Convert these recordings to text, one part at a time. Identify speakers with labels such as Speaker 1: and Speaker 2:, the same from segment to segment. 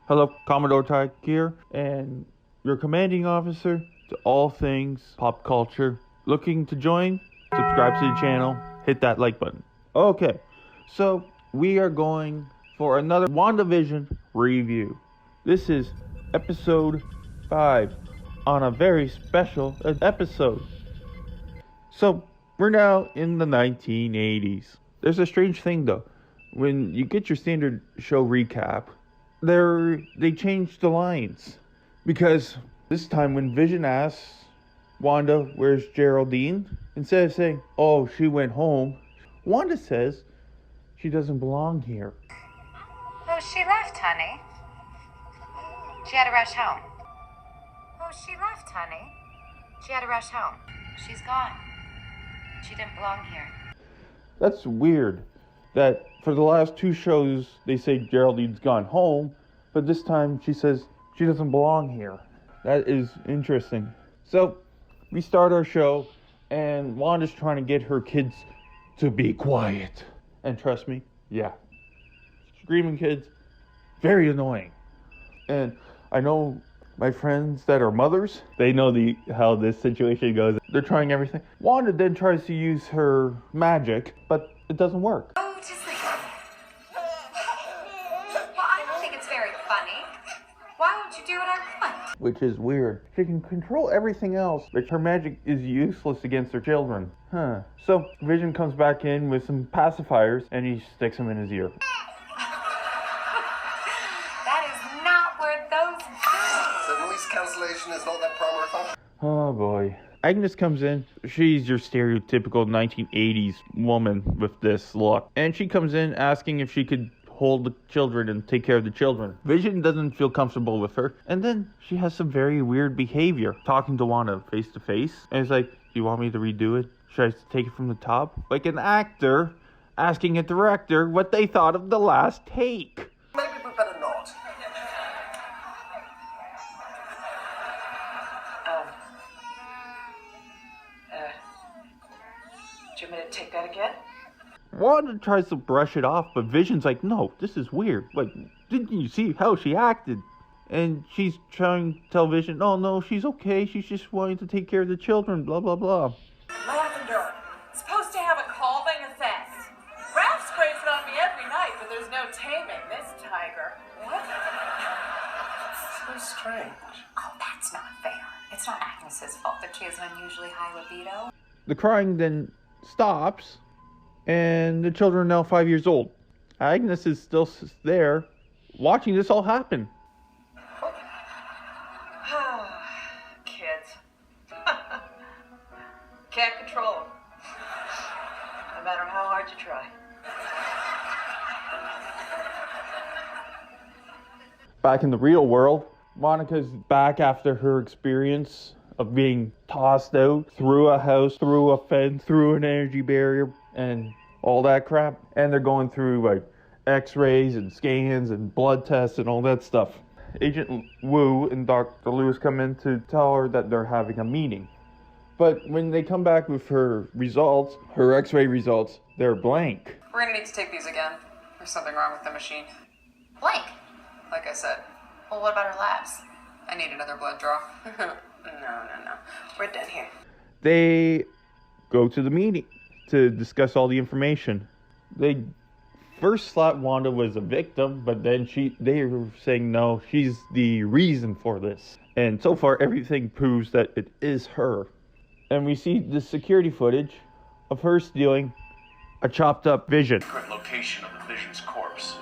Speaker 1: Hello, Commodore Tyke here, and your commanding officer to all things pop culture. Looking to join? Subscribe to the channel, hit that like button. Okay, so we are going for another WandaVision review. This is Episode 5 on a very special episode. So, we're now in the 1980s. There's a strange thing though. When you get your standard show recap, they changed the lines. Because this time when Vision asks Wanda, where's Geraldine? Instead of saying, oh, she went home, Wanda says she doesn't belong here.
Speaker 2: Oh, she left, honey. She had to rush home. Oh, she left, honey. She had to rush home. She's gone. She didn't belong here.
Speaker 1: That's weird. That for the last two shows, they say Geraldine's gone home, but this time she says she doesn't belong here. That is interesting. So, we start our show, and Wanda's trying to get her kids to be quiet. And trust me, yeah. Screaming kids, very annoying. And I know my friends that are mothers, they know how this situation goes. They're trying everything. Wanda then tries to use her magic, but it doesn't work.
Speaker 2: Oh, just like... Well, I don't think it's very funny. Why won't you do what I want?
Speaker 1: Which is weird. She can control everything else, but her magic is useless against her children. So, Vision comes back in with some pacifiers, and he sticks them in his ear.
Speaker 2: That is not where those go.
Speaker 3: The noise cancellation is not that primary function.
Speaker 1: Oh boy. Agnes comes in. She's your stereotypical 1980s woman with this look. And she comes in asking if she could hold the children and take care of the children. Vision doesn't feel comfortable with her. And then she has some very weird behavior. Talking to Wanda face to face. And it's like, do you want me to redo it? Should I take it from the top? Like an actor asking a director what they thought of the last take.
Speaker 3: Maybe we better not.
Speaker 4: Do you want me to take that again?
Speaker 1: Wanda tries to brush it off, but Vision's like, no, this is weird. Like, didn't you see how she acted? And she's trying to tell Vision, oh no, she's okay. She's just wanting to take care of the children, blah, blah, blah.
Speaker 4: Lavender, supposed to have a calming effect. Ralph sprays it on me every night, but there's no taming this tiger. What?
Speaker 3: So strange.
Speaker 2: Oh, that's not fair. It's not Agnes's fault that she has an unusually high libido.
Speaker 1: The crying then stops, and the children are now 5 years old. Agnes is still there, watching this all happen.
Speaker 4: Kids. Can't control them. No matter how hard you try.
Speaker 1: Back in the real world, Monica's back after her experience of being tossed out through a house, through a fence, through an energy barrier, and all that crap. And they're going through like x-rays and scans and blood tests and all that stuff. Agent Wu and Dr. Lewis come in to tell her that they're having a meeting. But when they come back with her results, her x-ray results, they're blank.
Speaker 5: We're gonna need to take these again. There's something wrong with the machine.
Speaker 2: Blank.
Speaker 5: Like I said,
Speaker 2: Well, what about her labs?
Speaker 5: I need another blood draw.
Speaker 4: No. We're done here.
Speaker 1: They go to the meeting to discuss all the information. They first thought Wanda was a victim, but then they were saying no, she's the reason for this. And so far, everything proves that it is her. And we see the security footage of her stealing a chopped up Vision.
Speaker 6: Secret location of the Vision's corpse.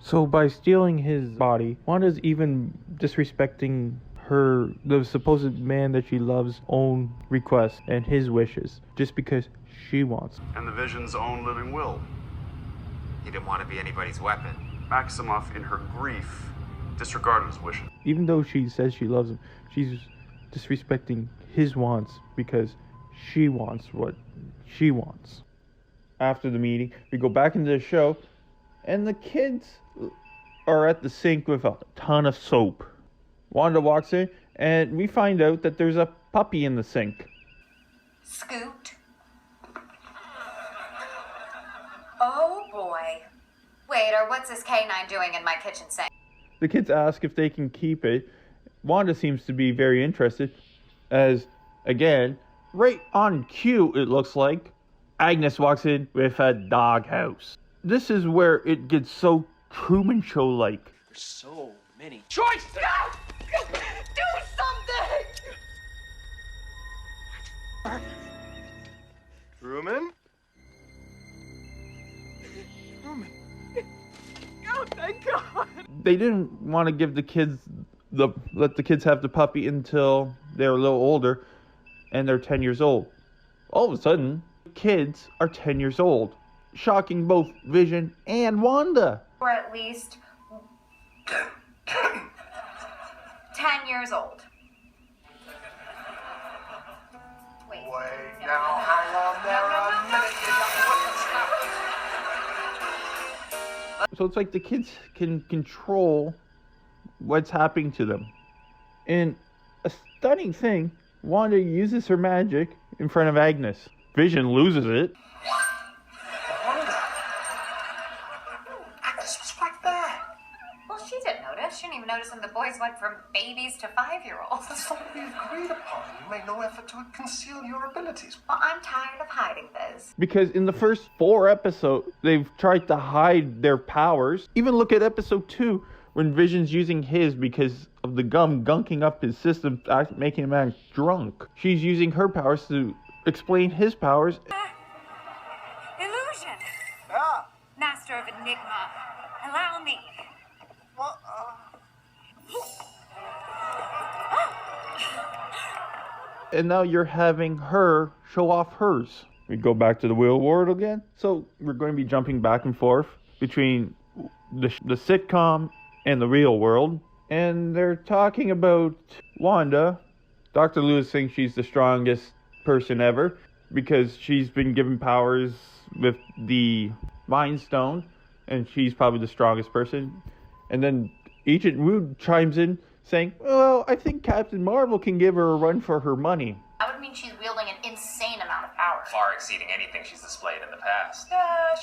Speaker 1: So by stealing his body, Wanda's even disrespecting the supposed man that she loves, own requests and his wishes, just because she wants.
Speaker 6: And the Vision's own living will.
Speaker 7: He didn't want to be anybody's weapon.
Speaker 6: Maximoff, in her grief, disregarded his wishes.
Speaker 1: Even though she says she loves him, she's disrespecting his wants because she wants what she wants. After the meeting, we go back into the show, and the kids are at the sink with a ton of soap. Wanda walks in, and we find out that there's a puppy in the sink.
Speaker 2: Scoot. Oh boy. Waiter, what's this canine doing in my kitchen sink?
Speaker 1: The kids ask if they can keep it. Wanda seems to be very interested, as, again, right on cue, it looks like, Agnes walks in with a doghouse. This is where it gets so Truman Show-like.
Speaker 8: There's so many
Speaker 4: Choice! No! Do something!
Speaker 3: Truman?
Speaker 4: Oh, thank God!
Speaker 1: They didn't want to give the kids let the kids have the puppy until they're a little older, and they're 10 years old. All of a sudden, kids are 10 years old, shocking both Vision and Wanda.
Speaker 2: Or at least 10 years old. Wait.
Speaker 3: Wait, now hang on there a minute.
Speaker 1: So it's like the kids can control what's happening to them. And a stunning thing, Wanda uses her magic in front of Agnes. Vision loses it.
Speaker 3: Wanda! Agnes was right there.
Speaker 2: Well, she didn't notice. She didn't even notice when the boys went from babies to 5-year-olds.
Speaker 3: That's not what we agreed upon. You made no effort to conceal your abilities.
Speaker 2: Well, I'm tired of hiding this.
Speaker 1: Because in the first 4 episodes, they've tried to hide their powers. Even look at episode 2, when Vision's using his because of the gum gunking up his system, making him act drunk. She's using her powers to explain his powers.
Speaker 2: Illusion.
Speaker 3: Ah!
Speaker 2: Master of Enigma. Allow me.
Speaker 3: What?
Speaker 1: And now you're having her show off hers. We go back to the real world again. So we're going to be jumping back and forth between the sitcom and the real world. And they're talking about Wanda. Dr. Lewis thinks she's the strongest person ever because she's been given powers with the Mind Stone, and she's probably the strongest person. And then Agent Wood chimes in saying, well, I think Captain Marvel can give her a run for her money.
Speaker 2: That would mean she's wielding an insane amount of power.
Speaker 7: Far exceeding anything she's displayed in the past.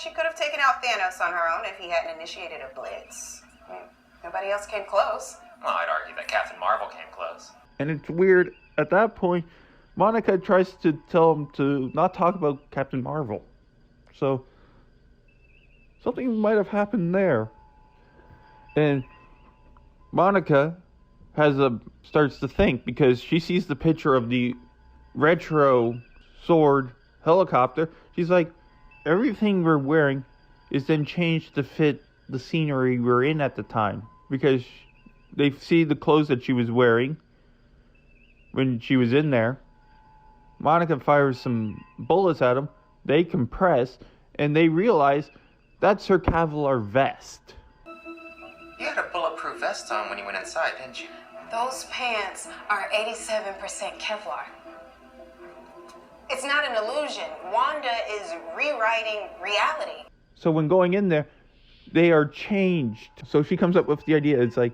Speaker 5: She could have taken out Thanos on her own if he hadn't initiated a blitz. I mean, nobody else came close.
Speaker 7: Well, I'd argue that Captain Marvel came close.
Speaker 1: And it's weird, at that point, Monica tries to tell him to not talk about Captain Marvel. So, something might have happened there. And Monica starts to think, because she sees the picture of the retro sword helicopter. She's like, everything we're wearing is then changed to fit the scenery we're in at the time. Because they see the clothes that she was wearing when she was in there. Monica fires some bullets at them. They compress, and they realize that's her Kevlar vest.
Speaker 7: You had a bulletproof vest on when you went inside, didn't you?
Speaker 5: Those pants are 87% Kevlar. It's not an illusion. Wanda is rewriting reality.
Speaker 1: So when going in there, they are changed. So she comes up with the idea. It's like,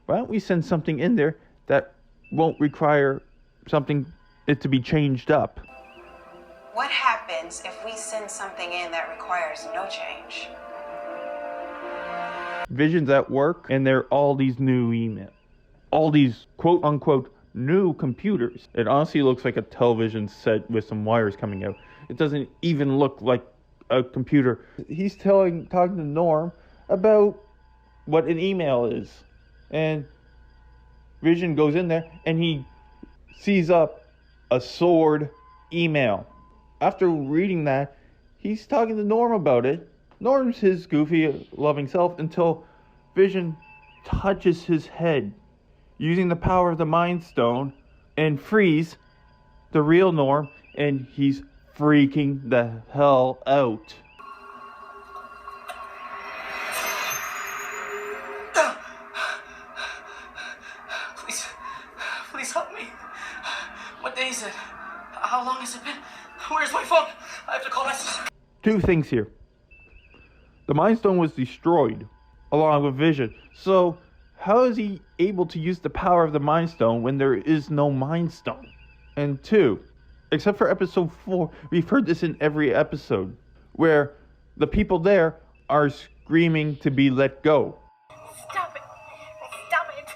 Speaker 1: why don't we send something in there that won't require it to be changed up?
Speaker 5: What happens if we send something in that requires no change?
Speaker 1: Vision's at work, and there are all these new emails. All these quote-unquote new computers. It honestly looks like a television set with some wires coming out. It doesn't even look like a computer. He's talking to Norm about what an email is. And Vision goes in there, and he sees up a sword email. After reading that, he's talking to Norm about it. Norm's his goofy, loving self until Vision touches his head using the power of the Mind Stone and frees the real Norm, and he's freaking the hell out.
Speaker 8: Please help me. What day is it? How long has it been? Where's my phone? I have to call my sister.
Speaker 1: 2 things here. The Mind Stone was destroyed along with Vision. So how is he able to use the power of the Mind Stone when there is no Mind Stone? And 2, except for episode 4, we've heard this in every episode, where the people there are screaming to be let go.
Speaker 4: Stop it. Stop it.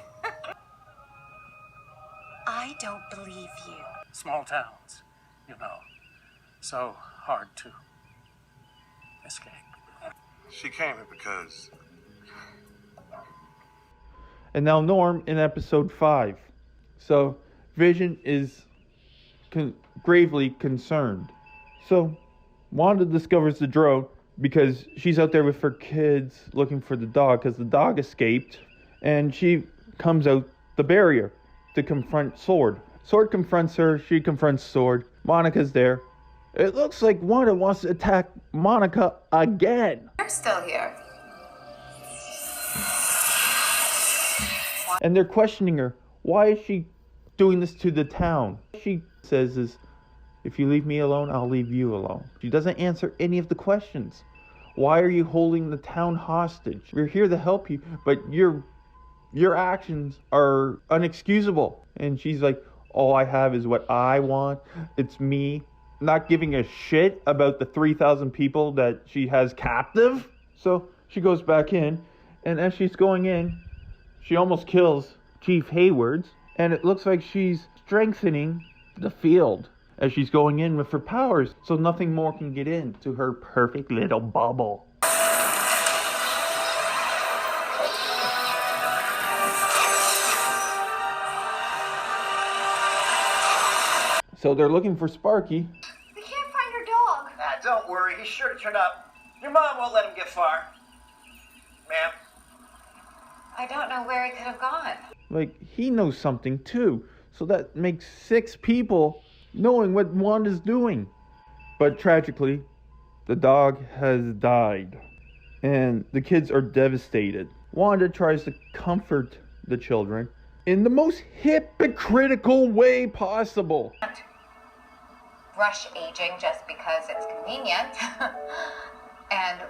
Speaker 5: I don't believe you.
Speaker 8: Small towns, you know. So hard to escape.
Speaker 3: She came here because
Speaker 1: And now Norm in episode 5. So Vision is gravely concerned. So Wanda discovers the drone because she's out there with her kids looking for the dog because the dog escaped. And she comes out the barrier to confront Sword. Sword confronts her. She confronts Sword. Monica's there. It looks like Wanda wants to attack Monica again.
Speaker 5: They're still here.
Speaker 1: And they're questioning her. Why is she doing this to the town? She says is, if you leave me alone, I'll leave you alone. She doesn't answer any of the questions. Why are you holding the town hostage? We're here to help you, but your actions are unexcusable. And she's like, all I have is what I want. It's me. Not giving a shit about the 3,000 people that she has captive. So she goes back in, and as she's going in, she almost kills Chief Haywards, and it looks like she's strengthening the field as she's going in with her powers, so nothing more can get into her perfect little bubble. So they're looking for Sparky.
Speaker 4: We can't find your dog.
Speaker 8: Ah, don't worry, he's sure to turn up. Your mom won't let him get far. Ma'am?
Speaker 2: I don't know where he could have gone.
Speaker 1: Like, he knows something too. So that makes 6 people knowing what Wanda's doing. But tragically, the dog has died. And the kids are devastated. Wanda tries to comfort the children in the most hypocritical way possible.
Speaker 2: Rush aging just because it's convenient. And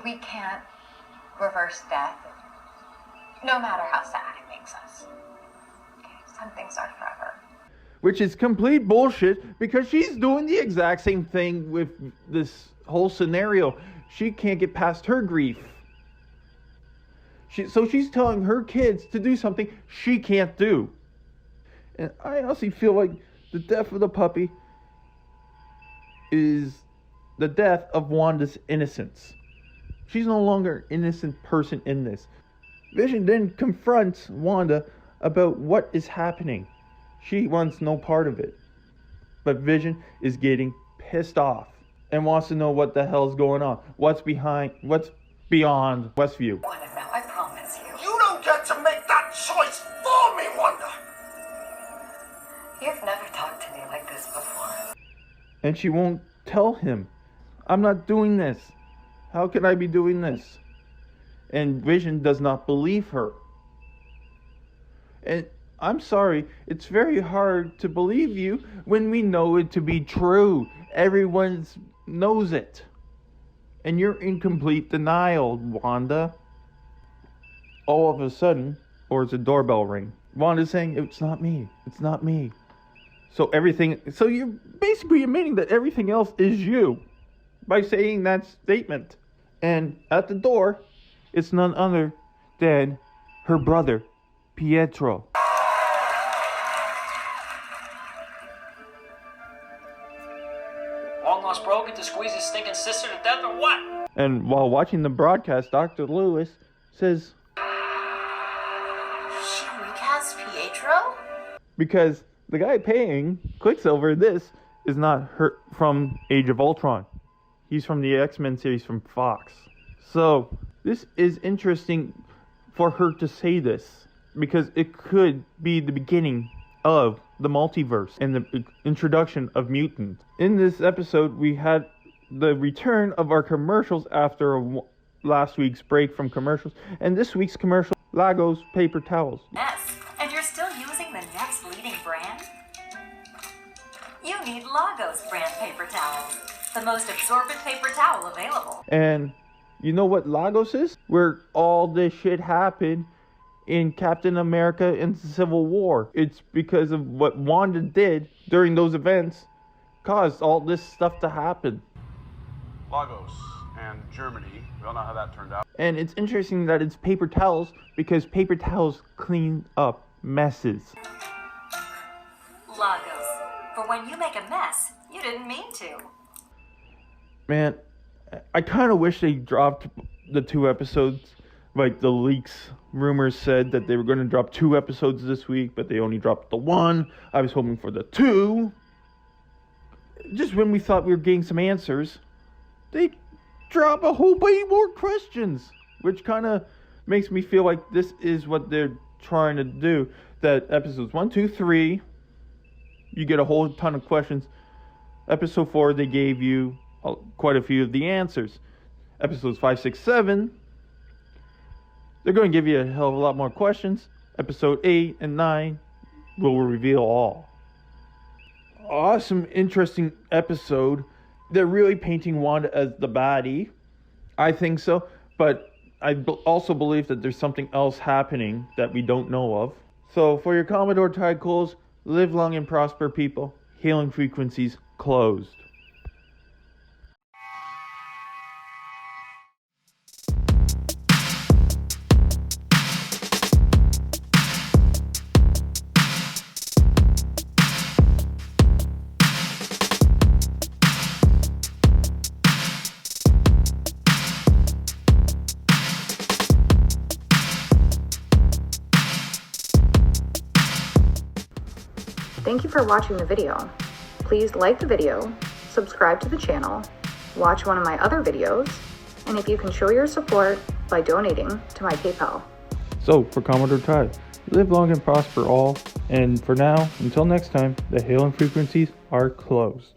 Speaker 2: we can't reverse death, no matter how sad it makes us. Okay, some things are forever.
Speaker 1: Which is complete bullshit because she's doing the exact same thing with this whole scenario. She can't get past her grief. So she's telling her kids to do something she can't do. And I honestly feel like the death of the puppy is the death of Wanda's innocence. She's no longer an innocent person in this. Vision then confronts Wanda about what is happening. She wants no part of it. But Vision is getting pissed off and wants to know what the hell's going on. What's beyond Westview.
Speaker 2: Wanda, no, I promise you.
Speaker 3: you don't get to make that choice for me, Wanda.
Speaker 2: You've never talked to me like this before.
Speaker 1: And she won't tell him. I'm not doing this. How can I be doing this? And Vision does not believe her. And I'm sorry, it's very hard to believe you when we know it to be true. Everyone knows it. And you're in complete denial, Wanda. All of a sudden, or it's a doorbell ring. Wanda's saying, it's not me. It's not me. So you're basically admitting that everything else is you by saying that statement. And at the door, it's none other than her brother, Pietro.
Speaker 8: Long lost bro get to squeeze his stinking sister to death or what?
Speaker 1: And while watching the broadcast, Dr. Lewis says,
Speaker 5: She recast Pietro?
Speaker 1: because the guy paying Quicksilver this is not her from Age of Ultron. He's from the X-Men series from Fox. So this is interesting for her to say this because it could be the beginning of the multiverse and the introduction of mutants. In this episode, we had the return of our commercials after last week's break from commercials, and this week's commercial, Lagos paper towels.
Speaker 9: Yes, and you're still using the next leading brand? You need Lagos brand paper towels, the most absorbent paper towel available.
Speaker 1: And you know what Lagos is? Where all this shit happened in Captain America and Civil War. It's because of what Wanda did during those events caused all this stuff to happen.
Speaker 6: Lagos and Germany, we all know how that turned out.
Speaker 1: And it's interesting that it's paper towels because paper towels clean up messes.
Speaker 9: Lagos. For when you make a mess, you didn't mean to.
Speaker 1: Man, I kind of wish they dropped the 2 episodes. Like the leaks, rumors said that they were going to drop 2 episodes this week, but they only dropped the 1. I was hoping for the 2. Just when we thought we were getting some answers, they drop a whole bunch more questions, which kind of makes me feel like this is what they're trying to do. That episodes 1, 2, 3, you get a whole ton of questions. Episode 4, they gave you quite a few of the answers. Episodes 5, 6, 7, they're going to give you a hell of a lot more questions. Episode 8 and 9 will reveal all. Awesome, interesting episode. They're really painting Wanda as the baddie. I think so. But I also believe that there's something else happening that we don't know of. So for your Commodore Tycoons, live long and prosper, people. Hailing frequencies closed.
Speaker 10: Thank you for watching the video. Please like the video, subscribe to the channel, watch one of my other videos, and if you can show your support by donating to my PayPal.
Speaker 1: So, for Commodore Ty, live long and prosper all, and for now, until next time, the hailing frequencies are closed.